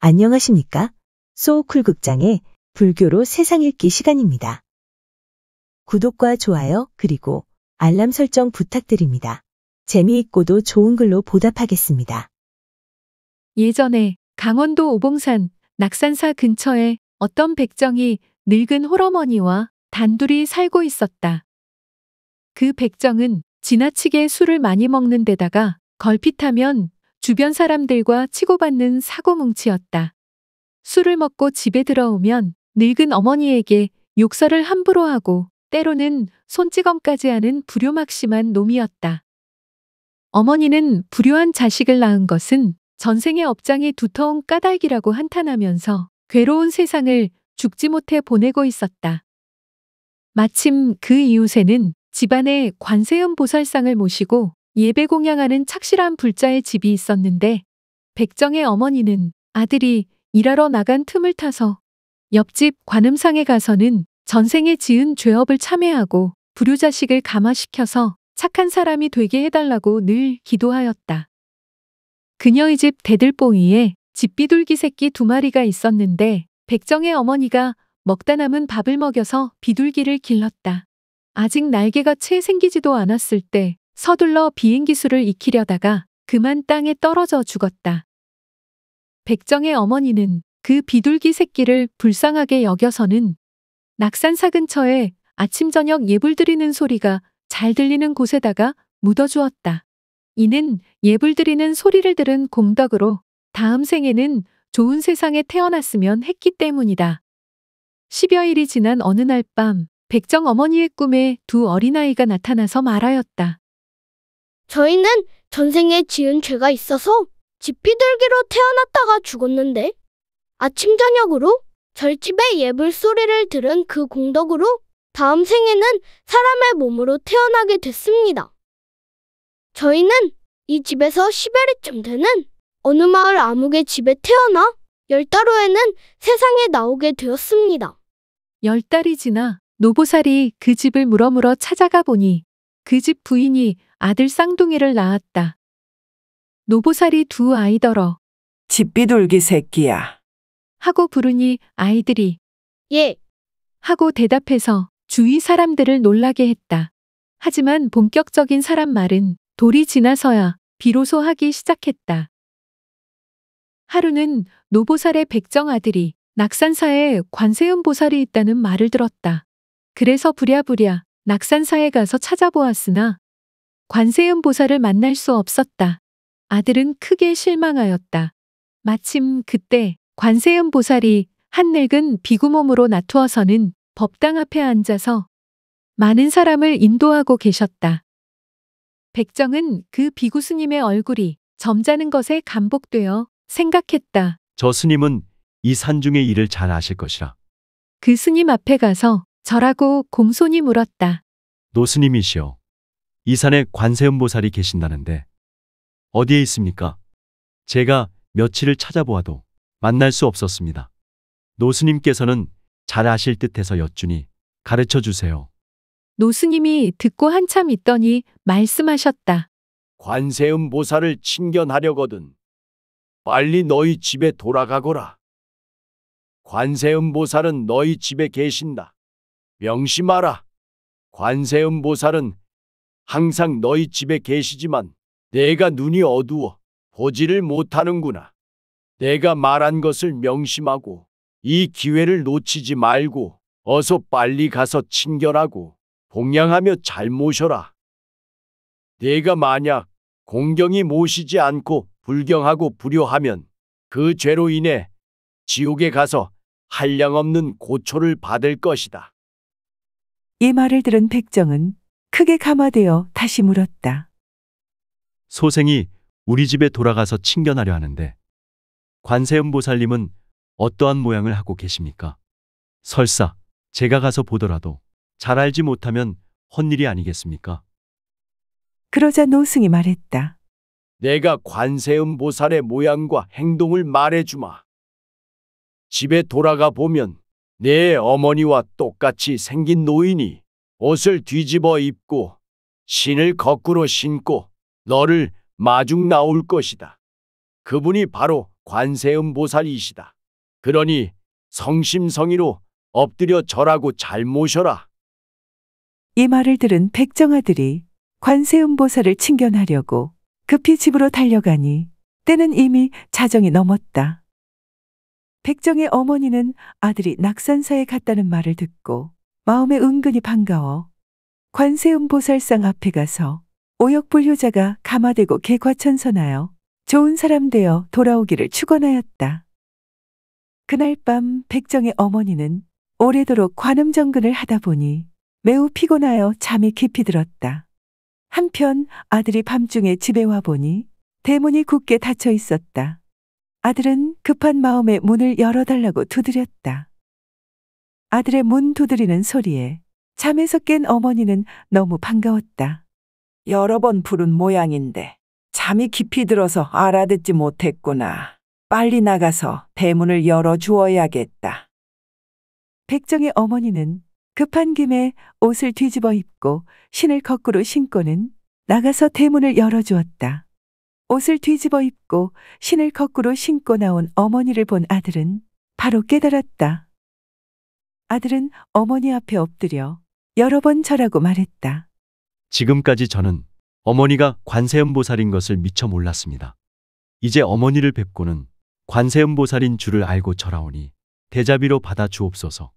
안녕하십니까? 소쿨극장의 불교로 세상 읽기 시간입니다. 구독과 좋아요 그리고 알람 설정 부탁드립니다. 재미있고도 좋은 글로 보답하겠습니다. 예전에 강원도 오봉산 낙산사 근처에 어떤 백정이 늙은 홀어머니와 단둘이 살고 있었다. 그 백정은 지나치게 술을 많이 먹는 데다가 걸핏하면 주변 사람들과 치고받는 사고뭉치였다. 술을 먹고 집에 들어오면 늙은 어머니에게 욕설을 함부로 하고 때로는 손찌검까지 하는 불효막심한 놈이었다. 어머니는 불효한 자식을 낳은 것은 전생의 업장이 두터운 까닭이라고 한탄하면서 괴로운 세상을 죽지 못해 보내고 있었다. 마침 그 이웃에는 집안에 관세음 보살상을 모시고 예배 공양하는 착실한 불자의 집이 있었는데 백정의 어머니는 아들이 일하러 나간 틈을 타서 옆집 관음상에 가서는 전생에 지은 죄업을 참회하고 불효자식을 감화시켜서 착한 사람이 되게 해달라고 늘 기도하였다. 그녀의 집 대들보위에 집비둘기 새끼 2마리가 있었는데 백정의 어머니가 먹다 남은 밥을 먹여서 비둘기를 길렀다. 아직 날개가 채 생기지도 않았을 때 서둘러 비행기술을 익히려다가 그만 땅에 떨어져 죽었다. 백정의 어머니는 그 비둘기 새끼를 불쌍하게 여겨서는 낙산사 근처에 아침 저녁 예불 드리는 소리가 잘 들리는 곳에다가 묻어주었다. 이는 예불 드리는 소리를 들은 공덕으로 다음 생에는 좋은 세상에 태어났으면 했기 때문이다. 10여일이 지난 어느 날 밤 백정 어머니의 꿈에 2 어린아이가 나타나서 말하였다. 저희는 전생에 지은 죄가 있어서 집비둘기로 태어났다가 죽었는데 아침 저녁으로 절집의 예불 소리를 들은 그 공덕으로 다음 생에는 사람의 몸으로 태어나게 됐습니다. 저희는 이 집에서 10여리쯤 되는 어느 마을 아무개 집에 태어나 10달 후에는 세상에 나오게 되었습니다. 10달이 지나 노보살이 그 집을 물어물어 찾아가 보니 그 집 부인이 아들 쌍둥이를 낳았다. 노보살이 2 아이더러 집비둘기 새끼야 하고 부르니 아이들이 예, 하고 대답해서 주위 사람들을 놀라게 했다. 하지만 본격적인 사람 말은 돌이 지나서야 비로소 하기 시작했다. 하루는 노보살의 백정 아들이 낙산사에 관세음 보살이 있다는 말을 들었다. 그래서 부랴부랴 낙산사에 가서 찾아보았으나 관세음 보살을 만날 수 없었다. 아들은 크게 실망하였다. 마침 그때 관세음 보살이 한 늙은 비구몸으로 나투어서는 법당 앞에 앉아서 많은 사람을 인도하고 계셨다. 백정은 그 비구 스님의 얼굴이 점잖은 것에 감복되어 생각했다. 저 스님은 이 산중의 일을 잘 아실 것이라. 그 스님 앞에 가서 절하고 공손히 물었다. 노스님이시여, 이 산에 관세음보살이 계신다는데 어디에 있습니까? 제가 며칠을 찾아보아도 만날 수 없었습니다. 노스님께서는 잘 아실 듯해서 여쭈니 가르쳐 주세요. 노스님이 듣고 한참 있더니 말씀하셨다. 관세음보살을 친견하려거든 빨리 너희 집에 돌아가거라. 관세음보살은 너희 집에 계신다. 명심하라. 관세음보살은 항상 너희 집에 계시지만 내가 눈이 어두워 보지를 못하는구나. 내가 말한 것을 명심하고 이 기회를 놓치지 말고 어서 빨리 가서 친견하고 봉양하며 잘 모셔라. 내가 만약 공경히 모시지 않고 불경하고 불효하면 그 죄로 인해 지옥에 가서 한량없는 고초를 받을 것이다. 이 말을 들은 백정은 크게 감화되어 다시 물었다. 소생이 우리 집에 돌아가서 친견하려 하는데 관세음보살님은 어떠한 모양을 하고 계십니까? 설사 제가 가서 보더라도 잘 알지 못하면 헛일이 아니겠습니까? 그러자 노승이 말했다. 내가 관세음보살의 모양과 행동을 말해주마. 집에 돌아가 보면 내 어머니와 똑같이 생긴 노인이 옷을 뒤집어 입고 신을 거꾸로 신고 너를 마중 나올 것이다. 그분이 바로 관세음보살이시다. 그러니 성심성의로 엎드려 절하고 잘 모셔라. 이 말을 들은 백정아들이 관세음보살을 칭견하려고 급히 집으로 달려가니 때는 이미 자정이 넘었다. 백정의 어머니는 아들이 낙산사에 갔다는 말을 듣고 마음에 은근히 반가워 관세음보살상 앞에 가서 오역불효자가 감화되고 개과천선하여 좋은 사람 되어 돌아오기를 축원하였다. 그날 밤 백정의 어머니는 오래도록 관음정근을 하다 보니 매우 피곤하여 잠이 깊이 들었다. 한편 아들이 밤중에 집에 와보니 대문이 굳게 닫혀 있었다. 아들은 급한 마음에 문을 열어달라고 두드렸다. 아들의 문 두드리는 소리에 잠에서 깬 어머니는 너무 반가웠다. 여러 번 부른 모양인데 잠이 깊이 들어서 알아듣지 못했구나. 빨리 나가서 대문을 열어주어야겠다. 백정의 어머니는 급한 김에 옷을 뒤집어 입고 신을 거꾸로 신고는 나가서 대문을 열어주었다. 옷을 뒤집어 입고 신을 거꾸로 신고 나온 어머니를 본 아들은 바로 깨달았다. 아들은 어머니 앞에 엎드려 여러 번 절하고 말했다. 지금까지 저는 어머니가 관세음보살인 것을 미처 몰랐습니다. 이제 어머니를 뵙고는 관세음보살인 줄을 알고 절하오니 대자비로 받아 주옵소서.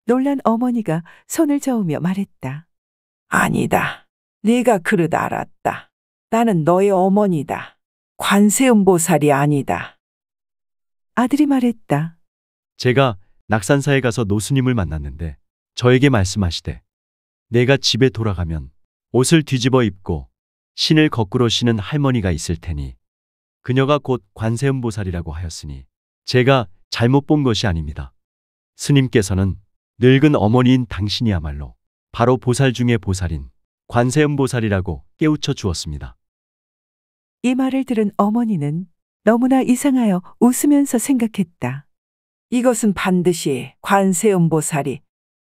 놀란 어머니가 손을 저으며 말했다. 아니다. 네가 그릇 알았다. 나는 너의 어머니다. 관세음보살이 아니다. 아들이 말했다. 제가 낙산사에 가서 노스님을 만났는데 저에게 말씀하시되 내가 집에 돌아가면 옷을 뒤집어 입고 신을 거꾸로 신은 할머니가 있을 테니 그녀가 곧 관세음보살이라고 하였으니 제가 잘못 본 것이 아닙니다. 스님께서는 늙은 어머니인 당신이야말로 바로 보살 중의 보살인 관세음보살이라고 깨우쳐 주었습니다. 이 말을 들은 어머니는 너무나 이상하여 웃으면서 생각했다. 이것은 반드시 관세음보살이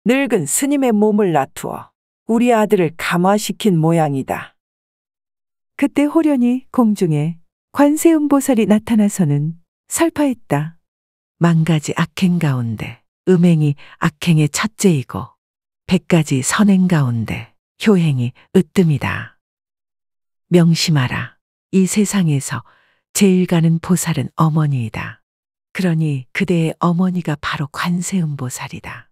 늙은 스님의 몸을 나투어 우리 아들을 감화시킨 모양이다. 그때 호련히 공중에 관세음보살이 나타나서는 설파했다. 만가지 악행 가운데 음행이 악행의 첫째이고 100가지 선행 가운데 효행이 으뜸이다. 명심하라. 이 세상에서 제일 가는 보살은 어머니이다. 그러니 그대의 어머니가 바로 관세음보살이다.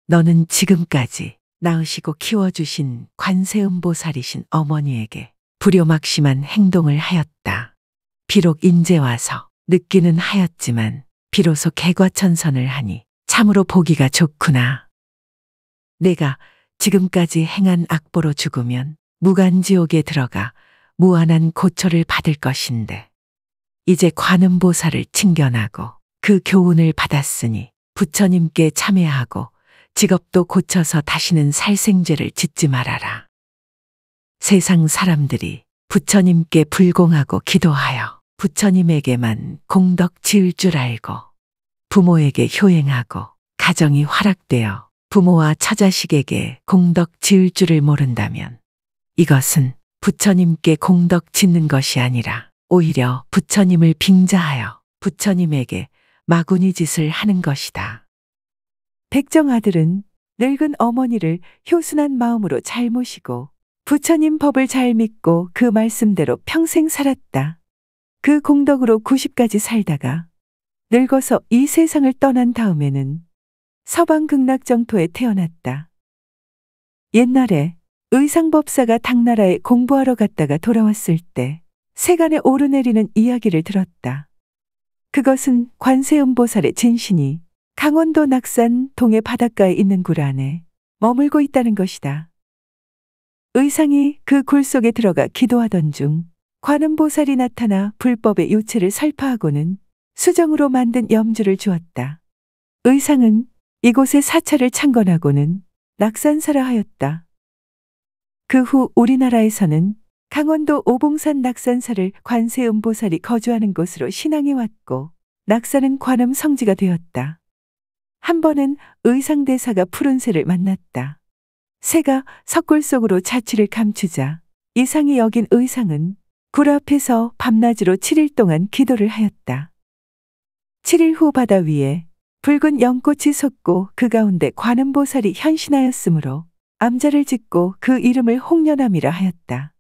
너는 지금까지 낳으시고 키워주신 관세음보살이신 어머니에게 불효막심한 행동을 하였다. 비록 인제 와서 늦기는 하였지만 비로소 개과천선을 하니 참으로 보기가 좋구나. 내가 지금까지 행한 악보로 죽으면 무간지옥에 들어가 무한한 고초를 받을 것인데 이제 관음보살을 칭견하고 그 교훈을 받았으니 부처님께 참회하고 직업도 고쳐서 다시는 살생죄를 짓지 말아라. 세상 사람들이 부처님께 불공하고 기도하여 부처님에게만 공덕 지을 줄 알고 부모에게 효행하고 가정이 화락되어 부모와 처자식에게 공덕 지을 줄을 모른다면 이것은 부처님께 공덕 짓는 것이 아니라 오히려 부처님을 빙자하여 부처님에게 마구니 짓을 하는 것이다. 백정 아들은 늙은 어머니를 효순한 마음으로 잘 모시고 부처님 법을 잘 믿고 그 말씀대로 평생 살았다. 그 공덕으로 90까지 살다가 늙어서 이 세상을 떠난 다음에는 서방극락정토에 태어났다. 옛날에 의상법사가 당나라에 공부하러 갔다가 돌아왔을 때 세간에 오르내리는 이야기를 들었다. 그것은 관세음보살의 진신이 강원도 낙산 동해 바닷가에 있는 굴 안에 머물고 있다는 것이다. 의상이 그 굴 속에 들어가 기도하던 중 관음보살이 나타나 불법의 요체를 설파하고는 수정으로 만든 염주를 주었다. 의상은 이곳의 사찰을 창건하고는 낙산사라 하였다. 그 후 우리나라에서는 강원도 오봉산 낙산사를 관세음보살이 거주하는 곳으로 신앙해 왔고 낙산은 관음 성지가 되었다. 한 번은 의상대사가 푸른 새를 만났다. 새가 석굴 속으로 자취를 감추자 이상히 여긴 의상은 굴 앞에서 밤낮으로 7일 동안 기도를 하였다. 7일 후 바다 위에 붉은 연꽃이 솟고 그 가운데 관음보살이 현신하였으므로 암자를 짓고 그 이름을 홍련암이라 하였다.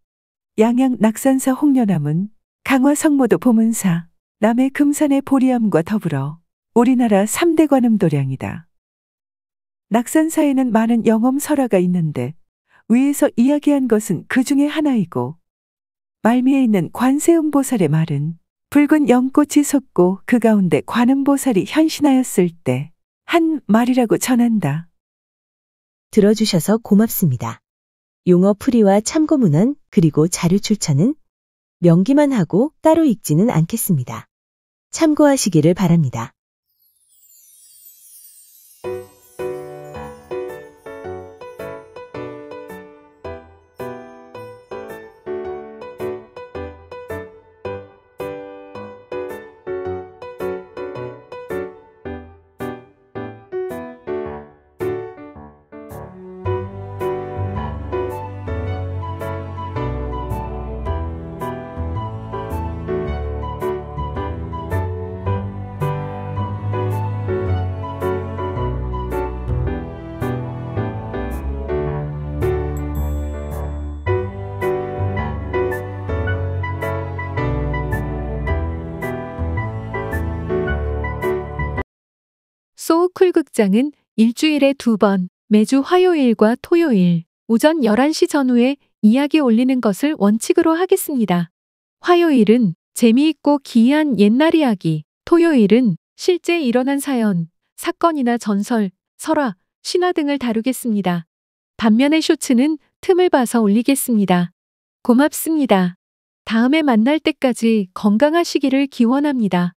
양양 낙산사 홍련암은 강화 성모도 보문사, 남해 금산의 보리암과 더불어 우리나라 3대 관음도량이다. 낙산사에는 많은 영엄 설화가 있는데 위에서 이야기한 것은 그 중에 하나이고, 말미에 있는 관세음보살의 말은 붉은 연꽃이 솟고 그 가운데 관음보살이 현신하였을 때 한 말이라고 전한다. 들어주셔서 고맙습니다. 용어 풀이와 참고 문헌 그리고 자료 출처는 명기만 하고 따로 읽지는 않겠습니다. 참고하시기를 바랍니다. 소우쿨 극장은 일주일에 2번, 매주 화요일과 토요일, 오전 11시 전후에 이야기 올리는 것을 원칙으로 하겠습니다. 화요일은 재미있고 기이한 옛날 이야기, 토요일은 실제 일어난 사연, 사건이나 전설, 설화, 신화 등을 다루겠습니다. 반면에 쇼츠는 틈을 봐서 올리겠습니다. 고맙습니다. 다음에 만날 때까지 건강하시기를 기원합니다.